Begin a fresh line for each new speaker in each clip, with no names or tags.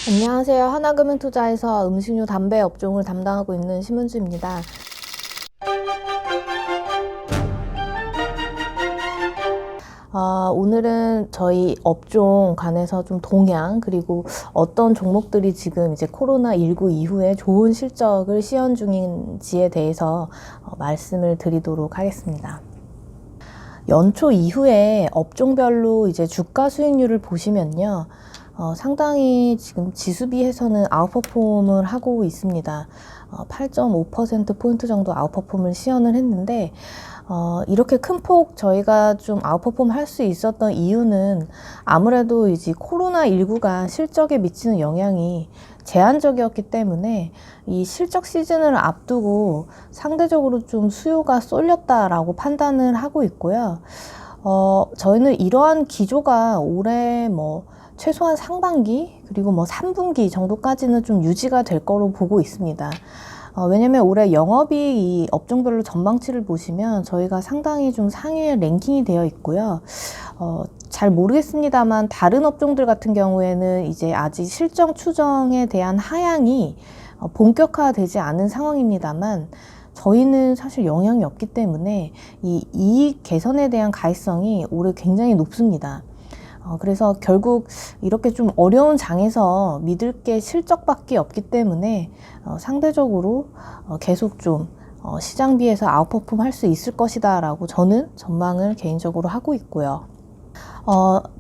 안녕하세요. 하나금융투자에서 음식료 담배 업종을 담당하고 있는 심은주입니다. 오늘은 저희 업종 간에서 좀 동향, 그리고 어떤 종목들이 지금 이제 코로나19 이후에 좋은 실적을 시현 중인지에 대해서 말씀을 드리도록 하겠습니다. 연초 이후에 업종별로 이제 주가 수익률을 보시면요. 상당히 지금 지수비에서는 아웃퍼폼을 하고 있습니다. 8.5%포인트 정도 아웃퍼폼을 시현을 했는데, 이렇게 큰 폭 저희가 좀 아웃퍼폼 할 수 있었던 이유는 아무래도 이제 코로나19가 실적에 미치는 영향이 제한적이었기 때문에 이 실적 시즌을 앞두고 상대적으로 좀 수요가 쏠렸다라고 판단을 하고 있고요. 저희는 이러한 기조가 올해 최소한 상반기 그리고 3분기 정도까지는 좀 유지가 될 거로 보고 있습니다. 왜냐면 올해 영업이익 업종별로 전망치를 보시면 저희가 상당히 좀 상위에 랭킹이 되어 있고요. 잘 모르겠습니다만 다른 업종들 같은 경우에는 이제 아직 실적 추정에 대한 하향이 본격화되지 않은 상황입니다만 저희는 사실 영향이 없기 때문에 이 이익 개선에 대한 가능성이 올해 굉장히 높습니다. 그래서 결국 이렇게 좀 어려운 장에서 믿을 게 실적밖에 없기 때문에 상대적으로 계속 좀 시장비에서 아웃퍼폼 할 수 있을 것이다 라고 저는 전망을 개인적으로 하고 있고요.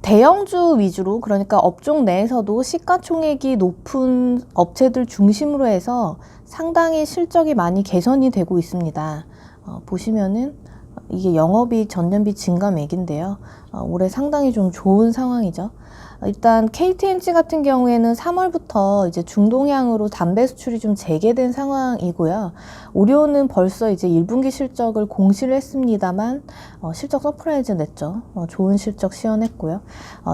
대형주 위주로, 그러니까 업종 내에서도 시가총액이 높은 업체들 중심으로 해서 상당히 실적이 많이 개선이 되고 있습니다. 보시면은 이게 영업이익 전년비 증가액인데요. 올해 상당히 좀 좋은 상황이죠. 일단 KTNG 같은 경우에는 3월부터 이제 중동향으로 담배 수출이 좀 재개된 상황이고요. 오리온은 벌써 이제 1분기 실적을 공시를 했습니다만 실적 서프라이즈 냈죠. 좋은 실적 시현했고요.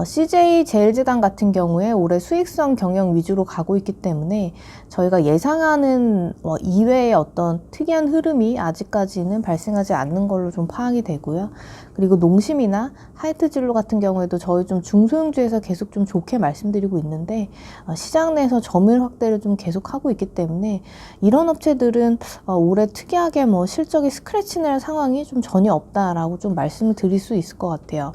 CJ 제일제당 같은 경우에 올해 수익성 경영 위주로 가고 있기 때문에 저희가 예상하는 이외의 어떤 특이한 흐름이 아직까지는 발생하지 않는 걸로 좀 파악이 되고요. 그리고 농심이나 하이트진로 같은 경우에도 저희 좀 중소형주에서 계속 좀 좋게 말씀드리고 있는데 시장 내에서 점유율 확대를 좀 계속 하고 있기 때문에 이런 업체들은 올해 특이하게 실적이 스크래치 낼 상황이 좀 전혀 없다라고 좀 말씀을 드릴 수 있을 것 같아요.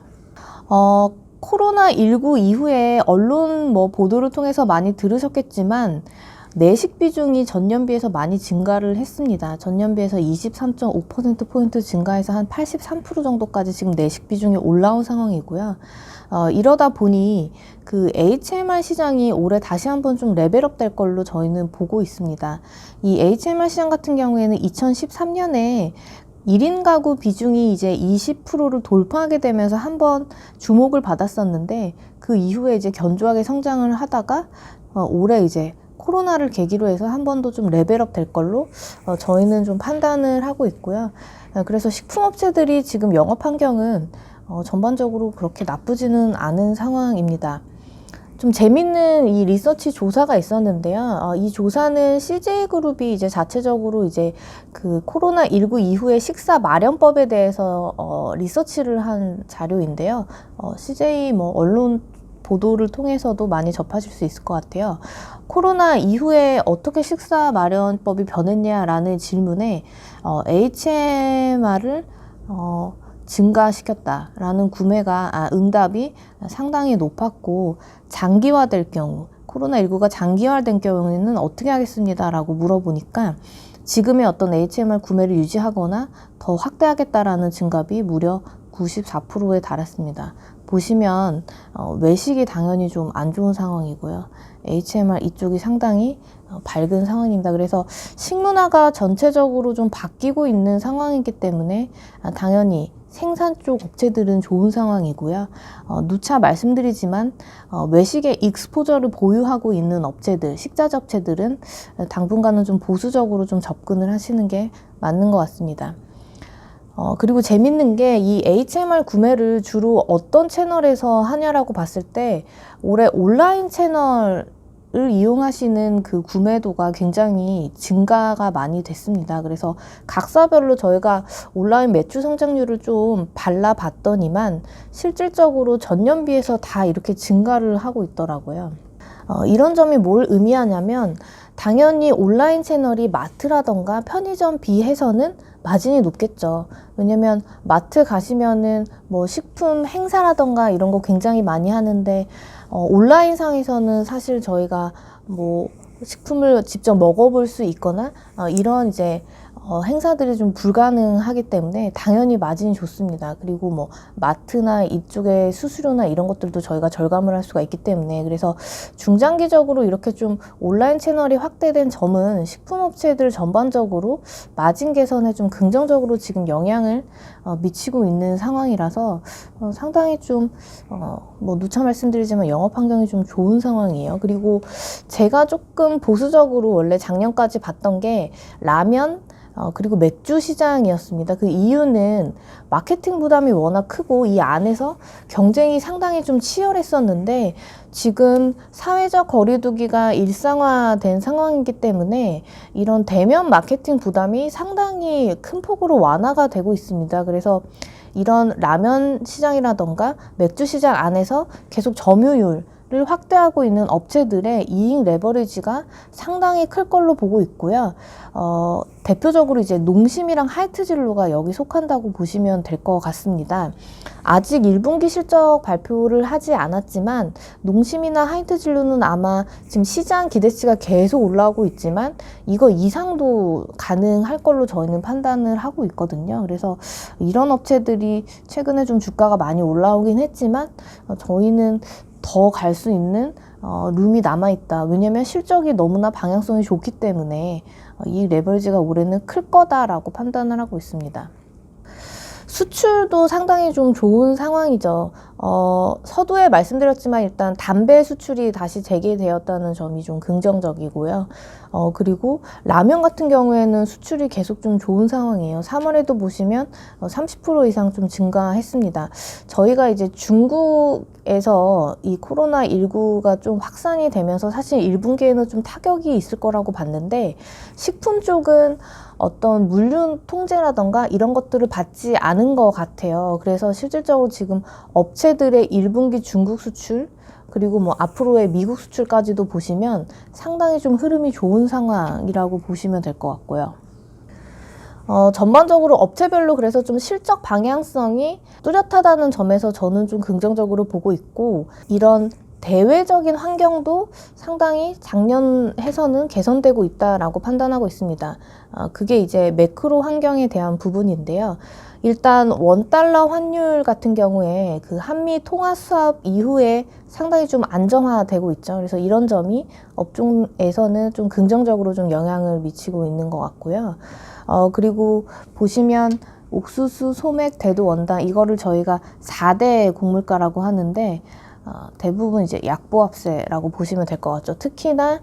코로나19 이후에 언론 보도를 통해서 많이 들으셨겠지만 내식 비중이 전년비해서 많이 증가를 했습니다. 전년비해서 23.5%포인트 증가해서 한 83% 정도까지 지금 내식 비중이 올라온 상황이고요. 이러다 보니 그 HMR 시장이 올해 다시 한번 좀 레벨업 될 걸로 저희는 보고 있습니다. 이 HMR 시장 같은 경우에는 2013년에 1인 가구 비중이 이제 20%를 돌파하게 되면서 한번 주목을 받았었는데 그 이후에 이제 견조하게 성장을 하다가 올해 이제 코로나를 계기로 해서 한 번 더 좀 레벨업 될 걸로 저희는 좀 판단을 하고 있고요. 그래서 식품업체들이 지금 영업 환경은 전반적으로 그렇게 나쁘지는 않은 상황입니다. 좀 재밌는 이 리서치 조사가 있었는데요. 이 조사는 CJ그룹이 이제 자체적으로 이제 그 코로나19 이후에 식사 마련법에 대해서 리서치를 한 자료인데요. CJ 언론 보도를 통해서도 많이 접하실 수 있을 것 같아요. 코로나 이후에 어떻게 식사 마련법이 변했냐라는 질문에 HMR을 증가시켰다라는 응답이 상당히 높았고, 장기화될 경우, 코로나19가 장기화된 경우에는 어떻게 하겠습니다 라고 물어보니까 지금의 어떤 HMR 구매를 유지하거나 더 확대하겠다라는 증갑이 무려 94%에 달했습니다. 보시면 외식이 당연히 좀 안 좋은 상황이고요. HMR 이쪽이 상당히 밝은 상황입니다. 그래서 식문화가 전체적으로 좀 바뀌고 있는 상황이기 때문에 당연히 생산 쪽 업체들은 좋은 상황이고요. 누차 말씀드리지만 외식의 익스포저를 보유하고 있는 업체들, 식자재 업체들은 당분간은 좀 보수적으로 좀 접근을 하시는 게 맞는 것 같습니다. 그리고 재밌는 게 이 HMR 구매를 주로 어떤 채널에서 하냐라고 봤을 때 올해 온라인 채널을 이용하시는 그 구매도가 굉장히 증가가 많이 됐습니다. 그래서 각사별로 저희가 온라인 매출 성장률을 좀 발라봤더니만 실질적으로 전년 비해서 다 이렇게 증가를 하고 있더라고요. 이런 점이 뭘 의미하냐면 당연히 온라인 채널이 마트라던가 편의점 비해서는 마진이 높겠죠. 왜냐면 마트 가시면은 뭐 식품 행사라던가 이런 거 굉장히 많이 하는데 온라인 상에서는 사실 저희가 뭐 식품을 직접 먹어볼 수 있거나 이런 이제 행사들이 좀 불가능하기 때문에 당연히 마진이 좋습니다. 그리고 뭐 마트나 이쪽의 수수료나 이런 것들도 저희가 절감을 할 수가 있기 때문에, 그래서 중장기적으로 이렇게 좀 온라인 채널이 확대된 점은 식품업체들 전반적으로 마진 개선에 좀 긍정적으로 지금 영향을 미치고 있는 상황이라서 상당히 좀 뭐 누차 말씀드리지만 영업 환경이 좀 좋은 상황이에요. 그리고 제가 조금 보수적으로 원래 작년까지 봤던 게 라면 그리고 맥주 시장이었습니다. 그 이유는 마케팅 부담이 워낙 크고 이 안에서 경쟁이 상당히 좀 치열했었는데 지금 사회적 거리두기가 일상화된 상황이기 때문에 이런 대면 마케팅 부담이 상당히 큰 폭으로 완화가 되고 있습니다. 그래서 이런 라면 시장이라던가 맥주 시장 안에서 계속 점유율 를 확대하고 있는 업체들의 이익 레버리지가 상당히 클 걸로 보고 있고요. 대표적으로 이제 농심이랑 하이트진로가 여기 속한다고 보시면 될 것 같습니다. 아직 1분기 실적 발표를 하지 않았지만 농심이나 하이트진로는 아마 지금 시장 기대치가 계속 올라오고 있지만 이거 이상도 가능할 걸로 저희는 판단을 하고 있거든요. 그래서 이런 업체들이 최근에 좀 주가가 많이 올라오긴 했지만 저희는 더 갈 수 있는 룸이 남아있다. 왜냐면 실적이 너무나 방향성이 좋기 때문에 이 레버리지가 올해는 클 거다라고 판단을 하고 있습니다. 수출도 상당히 좀 좋은 상황이죠. 서두에 말씀드렸지만 일단 담배 수출이 다시 재개되었다는 점이 좀 긍정적이고요. 그리고 라면 같은 경우에는 수출이 계속 좀 좋은 상황이에요. 3월에도 보시면 30% 이상 좀 증가했습니다. 저희가 이제 중국에서 이 코로나19가 좀 확산이 되면서 사실 1분기에는 좀 타격이 있을 거라고 봤는데 식품 쪽은 어떤 물류 통제라던가 이런 것들을 받지 않은 것 같아요. 그래서 실질적으로 지금 업체들의 1분기 중국 수출 그리고 뭐 앞으로의 미국 수출까지도 보시면 상당히 좀 흐름이 좋은 상황이라고 보시면 될 것 같고요. 전반적으로 업체별로 그래서 좀 실적 방향성이 뚜렷하다는 점에서 저는 좀 긍정적으로 보고 있고, 이런 대외적인 환경도 상당히 작년 해서는 개선되고 있다라고 판단하고 있습니다. 그게 이제 매크로 환경에 대한 부분인데요. 일단 원달러 환율 같은 경우에 그 한미 통화 수합 이후에 상당히 좀 안정화되고 있죠. 그래서 이런 점이 업종에서는 좀 긍정적으로 좀 영향을 미치고 있는 것 같고요. 그리고 보시면 옥수수, 소맥, 대두, 원당 이거를 저희가 4대 곡물가라고 하는데 대부분 이제 약보합세라고 보시면 될 것 같죠. 특히나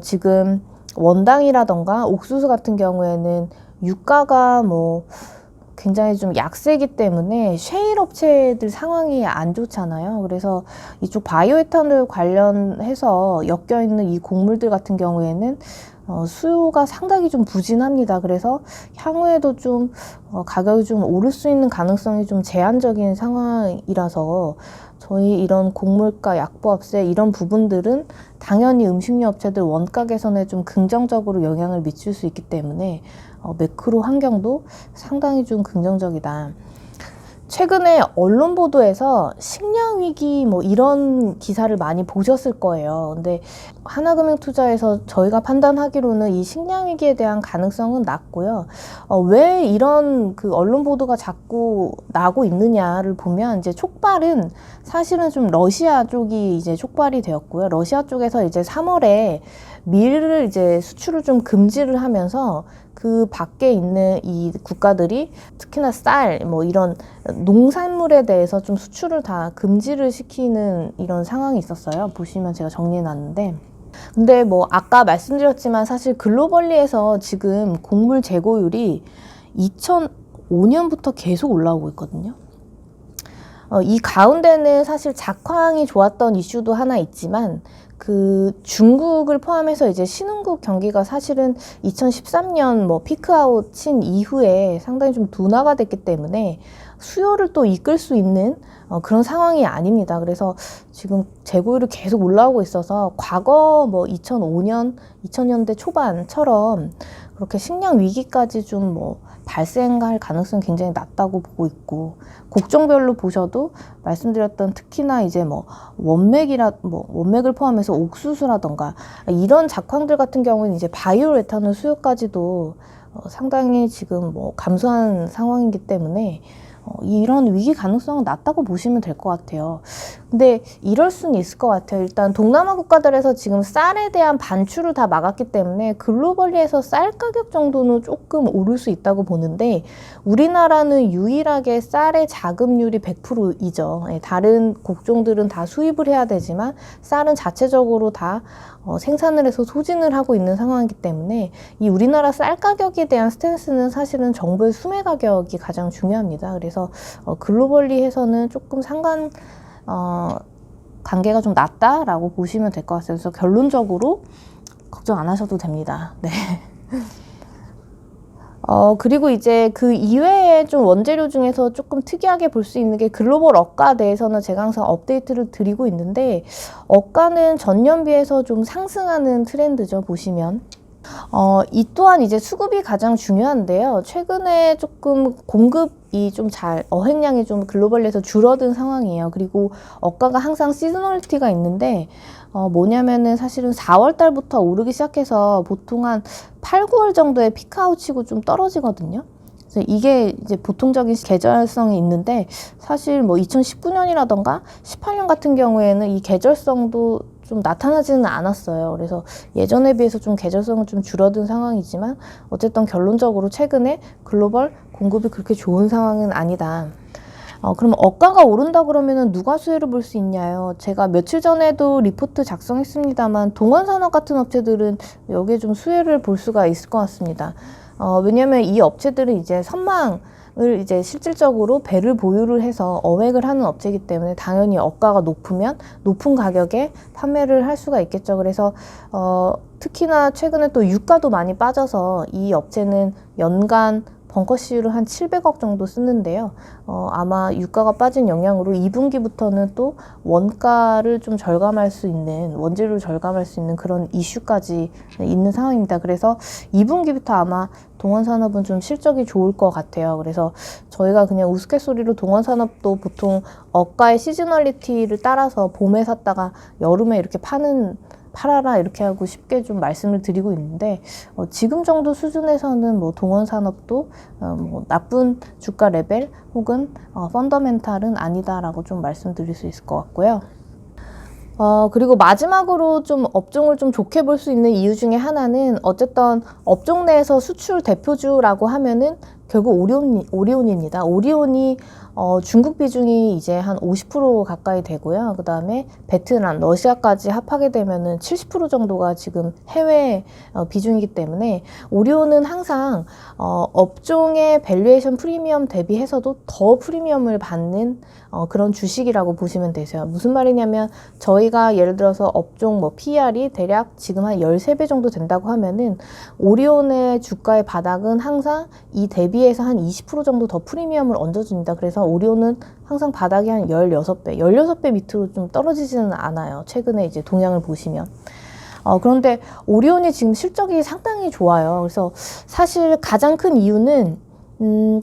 지금 원당이라던가 옥수수 같은 경우에는 유가가 뭐 굉장히 좀 약세기 때문에 셰일 업체들 상황이 안 좋잖아요. 그래서 이쪽 바이오에탄올 관련해서 엮여있는 이 곡물들 같은 경우에는 수요가 상당히 좀 부진합니다. 그래서 향후에도 좀 가격이 좀 오를 수 있는 가능성이 좀 제한적인 상황이라서 저희 이런 곡물가, 약보합세 이런 부분들은 당연히 음식료 업체들 원가 개선에 좀 긍정적으로 영향을 미칠 수 있기 때문에 매크로 환경도 상당히 좀 긍정적이다. 최근에 언론 보도에서 식량 위기 뭐 이런 기사를 많이 보셨을 거예요. 근데 하나금융투자에서 저희가 판단하기로는 이 식량 위기에 대한 가능성은 낮고요. 왜 이런 그 언론 보도가 자꾸 나고 있느냐를 보면 이제 촉발은 사실은 좀 러시아 쪽이 이제 촉발이 되었고요. 러시아 쪽에서 이제 3월에 밀을 이제 수출을 좀 금지를 하면서 그 밖에 있는 이 국가들이 특히나 쌀, 뭐 이런 농산물에 대해서 좀 수출을 다 금지를 시키는 이런 상황이 있었어요. 보시면 제가 정리해 놨는데. 근데 뭐 아까 말씀드렸지만 사실 글로벌리에서 지금 곡물 재고율이 2005년부터 계속 올라오고 있거든요. 이 가운데는 사실 작황이 좋았던 이슈도 하나 있지만 그 중국을 포함해서 이제 신흥국 경기가 사실은 2013년 뭐 피크아웃 친 이후에 상당히 좀 둔화가 됐기 때문에 수요를 또 이끌 수 있는 그런 상황이 아닙니다. 그래서 지금 재고율이 계속 올라오고 있어서 과거 뭐 2005년, 2000년대 초반처럼 그렇게 식량 위기까지 좀 발생할 가능성이 굉장히 낮다고 보고 있고, 곡종별로 보셔도 말씀드렸던 특히나 이제 원맥을 포함해서 옥수수라던가 이런 작황들 같은 경우는 이제 바이오에탄올 수요까지도 상당히 지금 감소한 상황이기 때문에 이런 위기 가능성은 낮다고 보시면 될 것 같아요. 근데 이럴 수는 있을 것 같아요. 일단 동남아 국가들에서 지금 쌀에 대한 반출을 다 막았기 때문에 글로벌리에서 쌀 가격 정도는 조금 오를 수 있다고 보는데, 우리나라는 유일하게 쌀의 자급률이 100%이죠. 다른 곡종들은 다 수입을 해야 되지만 쌀은 자체적으로 다 생산을 해서 소진을 하고 있는 상황이기 때문에 이 우리나라 쌀 가격에 대한 스탠스는 사실은 정부의 수매 가격이 가장 중요합니다. 그래서 글로벌리에서는 조금 관계가 좀 낮다라고 보시면 될 것 같아요. 그래서 결론적으로 걱정 안 하셔도 됩니다. 네. 그리고 이제 그 이외에 좀 원재료 중에서 조금 특이하게 볼 수 있는 게 글로벌 억가에 대해서는 제가 항상 업데이트를 드리고 있는데, 억가는 전년 비해서 좀 상승하는 트렌드죠, 보시면. 이 또한 이제 수급이 가장 중요한데요. 최근에 조금 공급이 어획량이 좀 글로벌에서 줄어든 상황이에요. 그리고 억가가 항상 시즈널리티가 있는데, 뭐냐면은 사실은 4월 달부터 오르기 시작해서 보통 한 8, 9월 정도에 피크아웃 치고 좀 떨어지거든요. 그래서 이게 이제 보통적인 계절성이 있는데, 사실 2019년이라던가 18년 같은 경우에는 이 계절성도 좀 나타나지는 않았어요. 그래서 예전에 비해서 좀 계절성은 좀 줄어든 상황이지만 어쨌든 결론적으로 최근에 글로벌 공급이 그렇게 좋은 상황은 아니다. 그럼 억가가 오른다 그러면은 누가 수혜를 볼 수 있냐요? 제가 며칠 전에도 리포트 작성했습니다만 동원산업 같은 업체들은 여기에 좀 수혜를 볼 수가 있을 것 같습니다. 왜냐면 이 업체들은 이제 선망을 이제 실질적으로 배를 보유를 해서 어획을 하는 업체이기 때문에 당연히 억가가 높으면 높은 가격에 판매를 할 수가 있겠죠. 그래서 특히나 최근에 또 유가도 많이 빠져서 이 업체는 연간 벙커시유를 한 700억 정도 쓰는데요. 아마 유가가 빠진 영향으로 2분기부터는 또 원가를 좀 절감할 수 있는, 원재료를 절감할 수 있는 그런 이슈까지 있는 상황입니다. 그래서 2분기부터 아마 동원산업은 좀 실적이 좋을 것 같아요. 그래서 저희가 그냥 우스갯소리로 동원산업도 보통 억가의 시즈널리티를 따라서 봄에 샀다가 여름에 이렇게 팔아라 이렇게 하고 쉽게 좀 말씀을 드리고 있는데, 지금 정도 수준에서는 동원산업도 나쁜 주가 레벨 혹은 펀더멘탈은 아니다라고 좀 말씀드릴 수 있을 것 같고요. 그리고 마지막으로 좀 업종을 좀 좋게 볼 수 있는 이유 중에 하나는, 어쨌든 업종 내에서 수출 대표주라고 하면은 결국 오리온입니다. 오리온이 중국 비중이 이제 한 50% 가까이 되고요. 그 다음에 베트남, 러시아까지 합하게 되면은 70% 정도가 지금 해외 비중이기 때문에 오리온은 항상 업종의 밸류에이션 프리미엄 대비해서도 더 프리미엄을 받는 그런 주식이라고 보시면 되세요. 무슨 말이냐면, 저희가 예를 들어서 업종 PER이 대략 지금 한 13배 정도 된다고 하면은 오리온의 주가의 바닥은 항상 이 대비해서 한 20% 정도 더 프리미엄을 얹어줍니다. 그래서 오리온은 항상 바닥이 한 16배 밑으로 좀 떨어지지는 않아요. 최근에 이제 동향을 보시면. 그런데 오리온이 지금 실적이 상당히 좋아요. 그래서 사실 가장 큰 이유는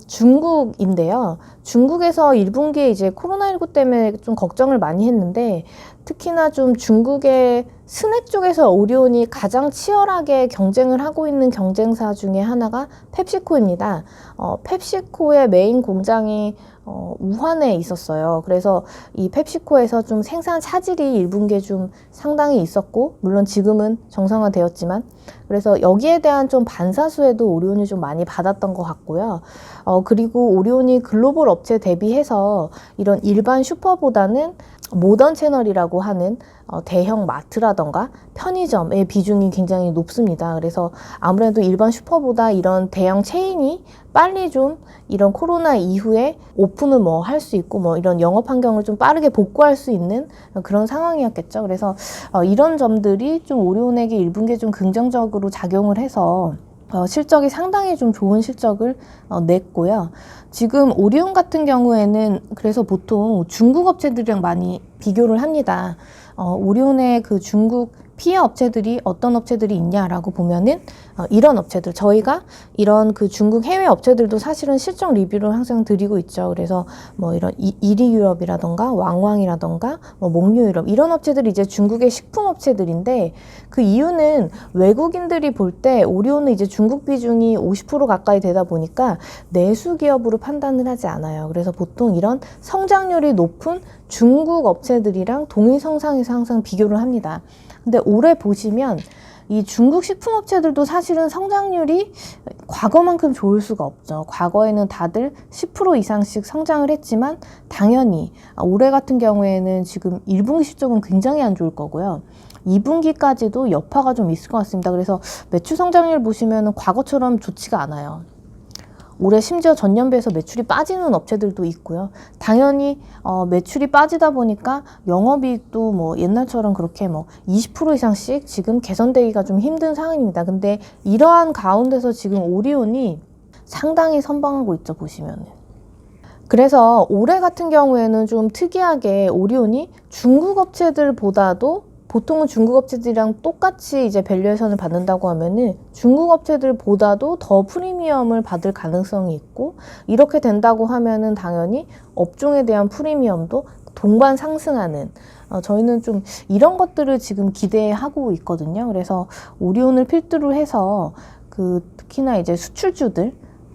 중국인데요. 중국에서 1분기에 이제 코로나19 때문에 좀 걱정을 많이 했는데, 특히나 좀 중국의 스낵 쪽에서 오리온이 가장 치열하게 경쟁을 하고 있는 경쟁사 중에 하나가 펩시코입니다. 펩시코의 메인 공장이 우한에 있었어요. 그래서 이 펩시코에서 좀 생산 차질이 1분기에 좀 상당히 있었고, 물론 지금은 정상화되었지만, 그래서 여기에 대한 좀 반사수혜도 오리온이 좀 많이 받았던 것 같고요. 그리고 오리온이 글로벌 업체 대비해서 이런 일반 슈퍼보다는 모던 채널이라고 하는 대형 마트라던가 편의점의 비중이 굉장히 높습니다. 그래서 아무래도 일반 슈퍼보다 이런 대형 체인이 빨리 좀 이런 코로나 이후에 오픈을 할 수 있고 이런 영업 환경을 좀 빠르게 복구할 수 있는 그런 상황이었겠죠. 그래서 이런 점들이 좀 오리온에게 1분기에 좀 긍정적으로 작용을 해서 실적이 상당히 좀 좋은 실적을 냈고요. 지금 오리온 같은 경우에는 그래서 보통 중국 업체들이랑 많이 비교를 합니다. 오리온의 그 중국 피해 업체들이 어떤 업체들이 있냐라고 보면은 이런 업체들, 저희가 이런 그 중국 해외 업체들도 사실은 실적 리뷰를 항상 드리고 있죠. 그래서 뭐 이런 이리유럽이라던가 왕왕이라던가 뭐 몽유유럽 이런 업체들이 이제 중국의 식품 업체들인데, 그 이유는 외국인들이 볼 때 오리온은 이제 중국 비중이 50% 가까이 되다 보니까 내수 기업으로 판단을 하지 않아요. 그래서 보통 이런 성장률이 높은 중국 업체들이랑 동일성상에서 항상 비교를 합니다. 근데 올해 보시면 이 중국 식품업체들도 사실은 성장률이 과거만큼 좋을 수가 없죠. 과거에는 다들 10% 이상씩 성장을 했지만 당연히 올해 같은 경우에는 지금 1분기 실적은 굉장히 안 좋을 거고요. 2분기까지도 여파가 좀 있을 것 같습니다. 그래서 매출 성장률 보시면 과거처럼 좋지가 않아요. 올해 심지어 전년배에서 매출이 빠지는 업체들도 있고요. 당연히 매출이 빠지다 보니까 영업이익도 뭐 옛날처럼 그렇게 뭐 20% 이상씩 지금 개선되기가 좀 힘든 상황입니다. 근데 이러한 가운데서 지금 오리온이 상당히 선방하고 있죠, 보시면은. 그래서 올해 같은 경우에는 좀 특이하게 오리온이 중국 업체들보다도, 보통은 중국 업체들이랑 똑같이 이제 밸류에이션을 받는다고 하면은 중국 업체들보다도 더 프리미엄을 받을 가능성이 있고, 이렇게 된다고 하면은 당연히 업종에 대한 프리미엄도 동반 상승하는, 저희는 좀 이런 것들을 지금 기대하고 있거든요. 그래서 오리온을 필두로 해서 특히나 이제 수출주들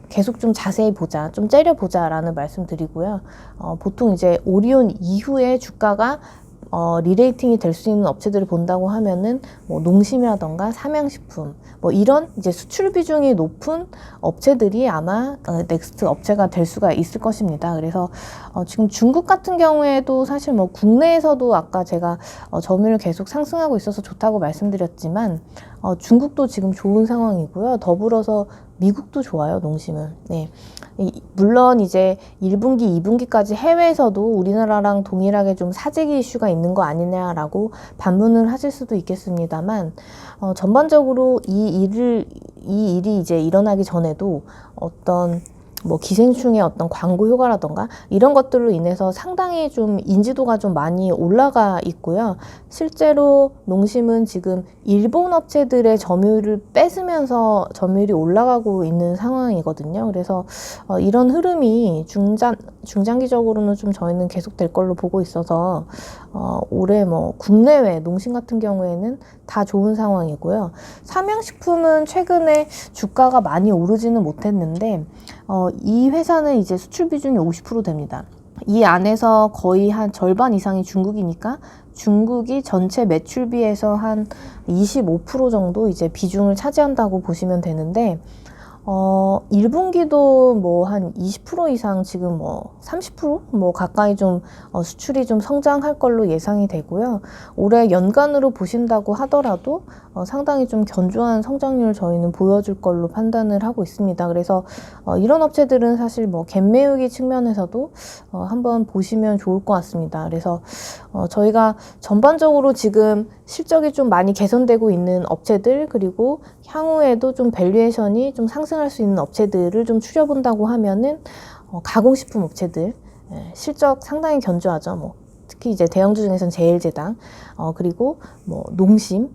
계속 좀 자세히 보자, 좀 째려보자라는 말씀 드리고요. 보통 이제 오리온 이후에 주가가 리레이팅이 될 수 있는 업체들을 본다고 하면은 뭐 농심이라던가 삼양식품 뭐 이런 이제 수출 비중이 높은 업체들이 아마 넥스트 업체가 될 수가 있을 것입니다. 그래서 지금 중국 같은 경우에도 사실 뭐 국내에서도 아까 제가 점유율 계속 상승하고 있어서 좋다고 말씀드렸지만 중국도 지금 좋은 상황이고요. 더불어서 미국도 좋아요, 농심은. 네. 물론 이제 1분기, 2분기까지 해외에서도 우리나라랑 동일하게 좀 사재기 이슈가 있는 거 아니냐라고 반문을 하실 수도 있겠습니다만, 전반적으로 이 일이 이제 일어나기 전에도 어떤 뭐 기생충의 어떤 광고 효과라던가 이런 것들로 인해서 상당히 좀 인지도가 좀 많이 올라가 있고요. 실제로 농심은 지금 일본 업체들의 점유율을 뺏으면서 점유율이 올라가고 있는 상황이거든요. 그래서 이런 흐름이 중장기적으로는 좀 저희는 계속될 걸로 보고 있어서 올해 뭐 국내외 농심 같은 경우에는 다 좋은 상황이고요. 삼양식품은 최근에 주가가 많이 오르지는 못했는데 이 회사는 이제 수출 비중이 50% 됩니다. 이 안에서 거의 한 절반 이상이 중국이니까 중국이 전체 매출비에서 한 25% 정도 이제 비중을 차지한다고 보시면 되는데, 1분기도 뭐 한 20% 이상 지금 뭐 30% 뭐 가까이 좀 수출이 좀 성장할 걸로 예상이 되고요. 올해 연간으로 보신다고 하더라도 상당히 좀 견조한 성장률을 저희는 보여줄 걸로 판단을 하고 있습니다. 그래서 이런 업체들은 사실 뭐 갭매우기 측면에서도 한번 보시면 좋을 것 같습니다. 그래서 저희가 전반적으로 지금 실적이 좀 많이 개선되고 있는 업체들, 그리고 향후에도 좀 밸류에이션이 좀 상승할 수 있는 업체들을 좀 추려본다고 하면은 가공식품 업체들 실적 상당히 견조하죠. 뭐 특히 이제 대형주 중에서는 제일제당, 그리고 뭐 농심,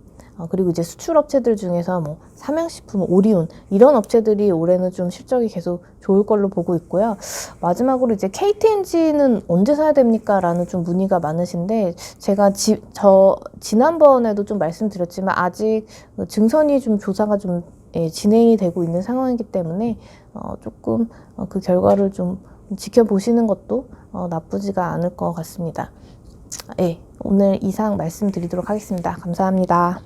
그리고 이제 수출 업체들 중에서 뭐 삼양식품, 오리온 이런 업체들이 올해는 좀 실적이 계속 좋을 걸로 보고 있고요. 마지막으로 이제 KTNG는 언제 사야 됩니까? 라는 좀 문의가 많으신데, 제가 지난번에도 좀 말씀드렸지만 아직 증선이 좀 조사가 좀 진행이 되고 있는 상황이기 때문에 조금 그 결과를 좀 지켜보시는 것도 나쁘지가 않을 것 같습니다. 네, 오늘 이상 말씀드리도록 하겠습니다. 감사합니다.